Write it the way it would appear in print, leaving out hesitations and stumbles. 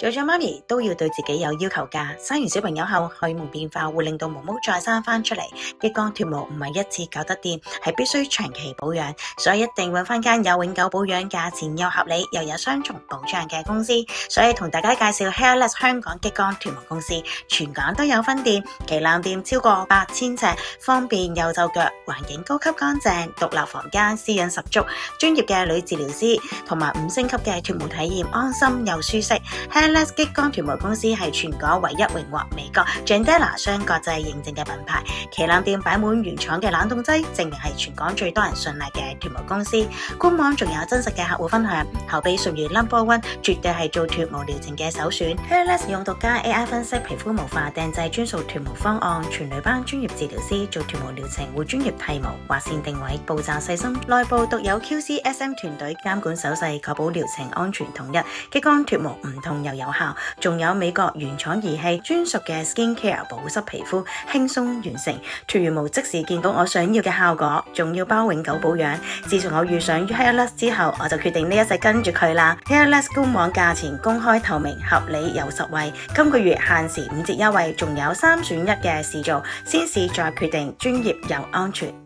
做咗媽咪都要對自己有要求㗎。生完小朋友後，荷爾蒙變化會令到毛毛再生返出嚟。激光脫毛唔係一次搞得掂，係必須長期保養，所以一定揾返間有永久保養、價錢又合理又有雙重保障嘅公司。所以同大家介紹 Hairless 香港激光脫毛公司，全港都有分店，旗艦店超過8000尺，方便幼袖腳，環境高級乾淨，獨立房間私隱十足，專業嘅女治療師同埋5星級嘅脫毛體驗，安心又舒適。Hairless 激光脫毛公司係全港唯一榮獲美國 Jandela 雙國際認證嘅品牌，旗艦店擺滿原廠嘅冷凍劑，證明係全港最多人信賴嘅脫毛公司。官網仲有真實嘅客戶分享，口碑屬於 No.1，絕對係做脫毛療程嘅首選。Hairless 用獨家 AI 分析皮膚毛髮，訂製專屬脫毛方案，全女班專業治療師做脫毛療程，會專業剃毛、劃線定位，步驟細心。內部獨有 QCSM 團隊監管手勢，確保療程安全統一，激光脫毛唔痛又有效。仲有美國原廠儀器，專屬嘅 Skin Care 保濕皮膚，輕鬆完成。脫完毛即時見到我想要嘅效果，仲要包永久保養。自從我遇上 Hairless 之後，我就決定呢一世跟住佢啦。Hairless 官網價錢公開透明、合理又實惠，今個月限時5折優惠，仲有3選1嘅試做，先試再決定，專業又安全。